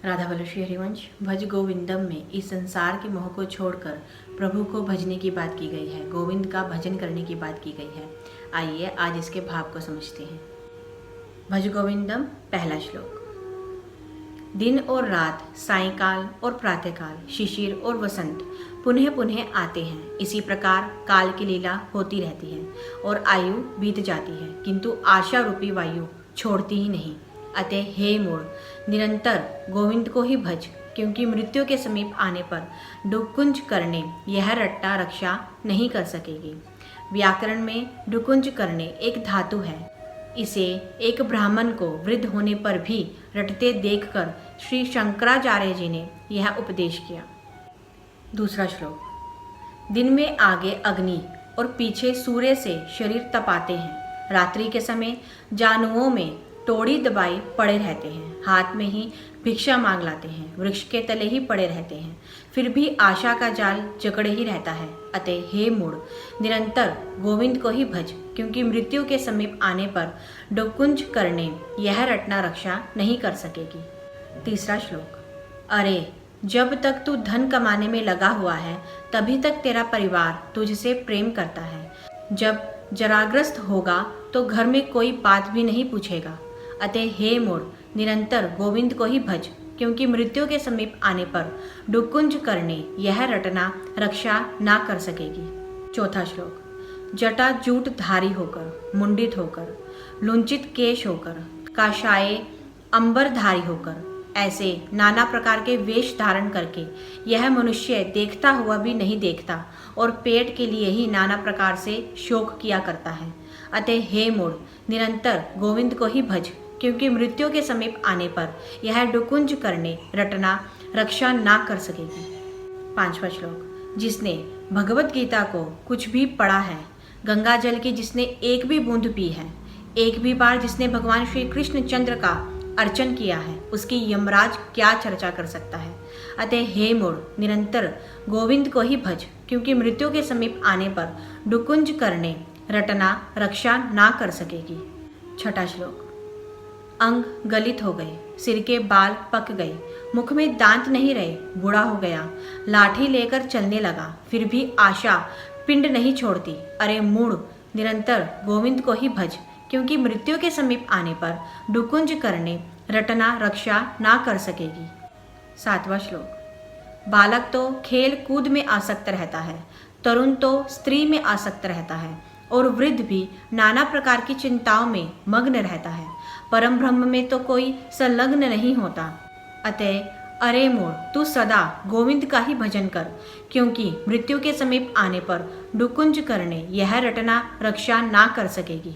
राधा वल्लभ हरिवंश भज गोविंदम में इस संसार के मोह को छोड़कर प्रभु को भजने की बात की गई है, गोविंद का भजन करने की बात की गई है। आइए आज इसके भाव को समझते हैं। भज गोविंदम पहला श्लोक। दिन और रात, सायंकाल और प्रातःकाल, शिशिर और वसंत पुनः पुनः आते हैं। इसी प्रकार काल की लीला होती रहती है और आयु बीत जाती है, किंतु आशा रूपी वायु छोड़ती ही नहीं। अतः हे मूढ़, निरंतर गोविंद को ही भज, क्योंकि मृत्यु के समीप आने पर डुकुंज करने यह रट्टा रक्षा नहीं कर सकेगी। व्याकरण में डुकुंज करने एक धातु है। इसे एक ब्राह्मण को वृद्ध होने पर भी रटते देखकर श्री शंकराचार्य जी ने यह उपदेश किया। दूसरा श्लोक। दिन में आगे अग्नि और पीछे सूर्य से शरीर तपाते हैं। रात्रि के समय जानुओं में तोड़ी दबाई पड़े रहते हैं, हाथ में ही भिक्षा मांग लाते हैं, वृक्ष के तले ही पड़े रहते हैं, फिर भी आशा का जाल जकड़े ही रहता है। अतः हे मूढ़, निरंतर गोविंद को ही भज, क्योंकि मृत्यु के समीप आने पर डुकुंज करने यह रटना रक्षा नहीं कर सकेगी। तीसरा श्लोक। अरे, जब तक तू धन कमाने में लगा हुआ है तभी तक तेरा परिवार तुझसे प्रेम करता है। जब जराग्रस्त होगा तो घर में कोई बात भी नहीं पूछेगा। अतः हे मूढ़, निरंतर गोविंद को ही भज, क्योंकि मृत्यु के समीप आने पर डुकुंज करने यह रटना रक्षा ना कर सकेगी। चौथा श्लोक। जटा जूट धारी होकर, मुंडित होकर, लुंचित केश होकर, काशाए अंबरधारी होकर, ऐसे नाना प्रकार के वेश धारण करके यह मनुष्य देखता हुआ भी नहीं देखता और पेट के लिए ही नाना प्रकार से शोक किया करता है। अतः हे मूढ़, निरंतर गोविंद को ही भज, क्योंकि मृत्यु के समीप आने पर यह डुकुंज करने रटना रक्षा ना कर सकेगी। पांचवा श्लोक। जिसने भगवत गीता को कुछ भी पढ़ा है, गंगा जल की जिसने एक भी बूंद पी है, एक भी बार जिसने भगवान श्री कृष्ण चंद्र का अर्चन किया है, उसकी यमराज क्या चर्चा कर सकता है। अतः हे मूढ़, निरंतर गोविंद को ही भज, क्योंकि मृत्यु के समीप आने पर डुकुंज करने रटना रक्षा ना कर सकेगी। छठा श्लोक। अंग गलित हो गए, सिर के बाल पक गए, मुख में दांत नहीं रहे, बूढ़ा हो गया, लाठी लेकर चलने लगा, फिर भी आशा पिंड नहीं छोड़ती। अरे मूढ़, निरंतर गोविंद को ही भज, क्योंकि मृत्यु के समीप आने पर डुकुंज करने रटना रक्षा ना कर सकेगी। सातवां श्लोक। बालक तो खेल कूद में आसक्त रहता है, तरुण तो स्त्री में आसक्त रहता है, और वृद्ध भी नाना प्रकार की चिंताओं में मग्न रहता है, परम ब्रह्म में तो कोई संलग्न नहीं होता। अतः अरे मूढ़, तू सदा गोविंद का ही भजन कर, क्योंकि मृत्यु के समीप आने पर डुकुंज करने यह रटना रक्षा ना कर सकेगी।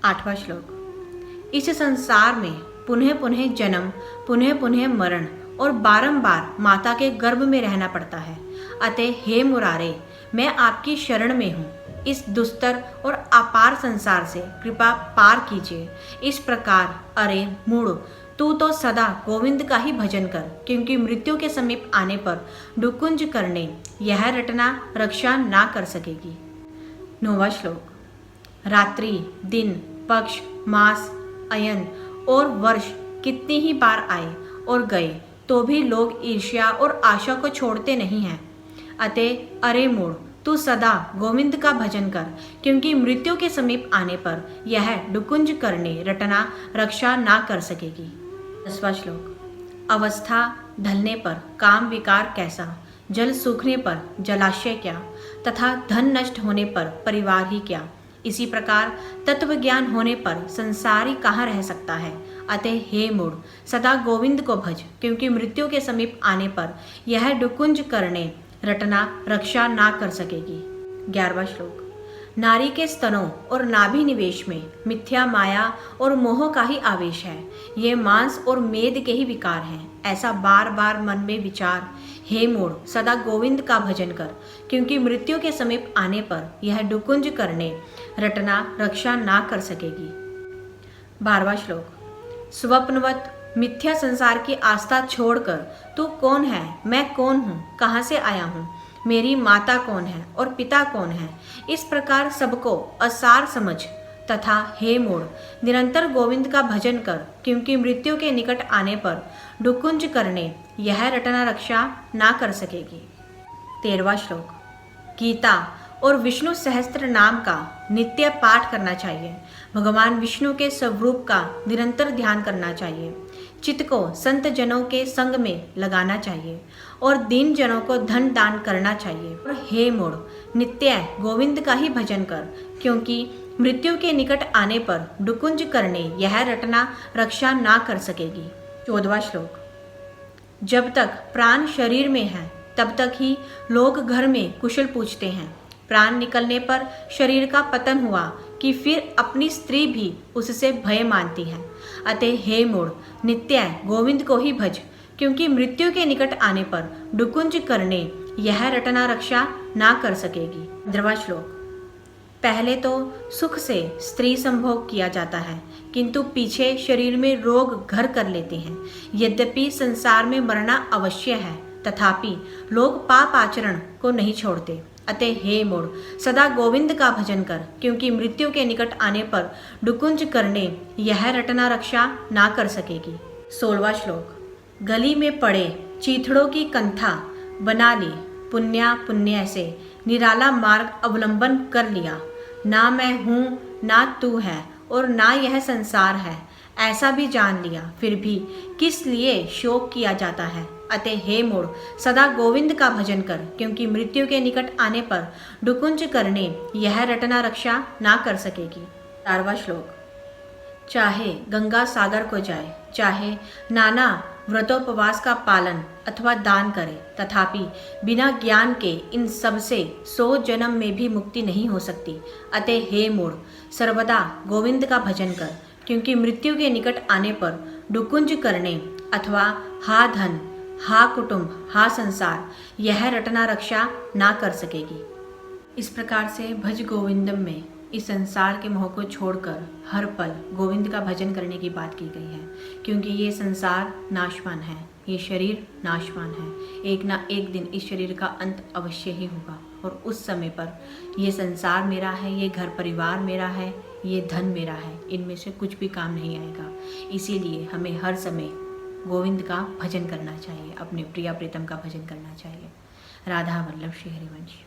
आठवां श्लोक। इस संसार में पुनः पुनः जन्म, पुनः पुनः मरण और बारंबार माता के गर्भ में रहना पड़ता है। अतः हे मुरारे, मैं आपकी शरण में हूँ, इस दुस्तर और अपार संसार से कृपा पार कीजिए। इस प्रकार अरे मूढ़, तू तो सदा गोविंद का ही भजन कर, क्योंकि मृत्यु के समीप आने पर डुकुंज करने यह रटना रक्षा ना कर सकेगी। नौवां श्लोक। रात्रि, दिन, पक्ष, मास, अयन और वर्ष कितनी ही बार आए और गए तो भी लोग ईर्ष्या और आशा को छोड़ते नहीं हैं। अतः अरे मूढ़, तू सदा गोविंद का भजन कर, क्योंकि मृत्यु के समीप आने पर यह डुकुंज करने रटना रक्षा ना कर सकेगी। 10वां श्लोक। अवस्था ढलने पर काम विकार कैसा, जल सूखने पर जलाशय क्या, तथा धन नष्ट होने पर परिवार ही क्या। इसी प्रकार तत्व ज्ञान होने पर संसारी कहाँ रह सकता है। अतः हे मूढ़, सदा गोविंद को भज, क्योंकि मृत्यु के समीप आने पर यह डुकुंज करने रटना रक्षा ना कर सकेगी। 11वां श्लोक। नारी के स्तनों और नाभि निवेश में मिथ्या माया और मोह का ही आवेश है, ये मांस और मेद के ही विकार हैं, ऐसा बार बार मन में विचार। हे मूढ़, सदा गोविंद का भजन कर, क्योंकि मृत्यु के समीप आने पर यह डुकुंज करने रटना रक्षा ना कर सकेगी। 12वां श्लोक। स्वप्नवत मिथ्या संसार की आस्था छोड़कर तू कौन है, मैं कौन हूँ, कहाँ से आया हूँ, मेरी माता कौन है और पिता कौन है, इस प्रकार सबको असार समझ तथा हे मोड़, निरंतर गोविंद का भजन कर, क्योंकि मृत्यु के निकट आने पर डुकुंज करने यह रटना रक्षा ना कर सकेगी। 13वां श्लोक। गीता और विष्णु सहस्त्र नाम का नित्य पाठ करना चाहिए। भगवान विष्णु के स्वरूप का निरंतर ध्यान करना चाहिए। चित्त को संत जनों के संग में लगाना चाहिए और दीन जनों को धन दान करना चाहिए। और हे मोड़, नित्य गोविंद का ही भजन कर, क्योंकि मृत्यु के निकट आने पर डुकुंज करने यह रटना रक्षा ना कर सकेगी। 14वां श्लोक। जब तक प्राण शरीर में है तब तक ही लोग घर में कुशल पूछते हैं। प्राण निकलने पर शरीर का पतन हुआ कि फिर अपनी स्त्री भी उससे भय मानती है। अतः हे मोड़, नित्य गोविंद को ही भज, क्योंकि मृत्यु के निकट आने पर डुकुंज करने यह रटना रक्षा ना कर सकेगी। 15वां श्लोक। पहले तो सुख से स्त्री संभोग किया जाता है, किंतु पीछे शरीर में रोग घर कर लेते हैं। यद्यपि संसार में मरना अवश्य है, तथापि लोग पाप आचरण को नहीं छोड़ते। अतः हे मोड़, सदा गोविंद का भजन कर, क्योंकि मृत्यु के निकट आने पर डुकुंज करने यह रटना रक्षा ना कर सकेगी। 16वां श्लोक। गली में पड़े चीथड़ों की कंथा बना ली, पुण्या पुण्य से निराला मार्ग अवलंबन कर लिया। ना मैं हूँ ना तू है और ना यह संसार है, ऐसा भी जान लिया, फिर भी किस लिए शोक किया जाता है। अतः हे मोड़, सदा गोविंद का भजन कर, क्योंकि मृत्यु के निकट आने पर डुकुंज करने यह रटना रक्षा ना कर सकेगी। 18वां श्लोक। चाहे गंगा सागर को जाए, चाहे नाना व्रतोपवास का पालन अथवा दान करे, तथापि बिना ज्ञान के इन सब से 100 जन्म में भी मुक्ति नहीं हो सकती। अतः हे मोड़, सर्वदा गोविंद का भजन कर, क्योंकि मृत्यु के निकट आने पर डुकुंज करने अथवा हा धन, हा कुटुंब, हा संसार यह रटना रक्षा ना कर सकेगी। इस प्रकार से भज गोविंदम में इस संसार के मोह को छोड़कर हर पल गोविंद का भजन करने की बात की गई है, क्योंकि ये संसार नाशवान है, ये शरीर नाशवान है। एक ना एक दिन इस शरीर का अंत अवश्य ही होगा और उस समय पर ये संसार मेरा है, ये घर परिवार मेरा है, ये धन मेरा है, इनमें से कुछ भी काम नहीं आएगा। इसीलिए हमें हर समय गोविंद का भजन करना चाहिए, अपने प्रिया प्रीतम का भजन करना चाहिए। राधा वल्लभ श्री हरिवंश।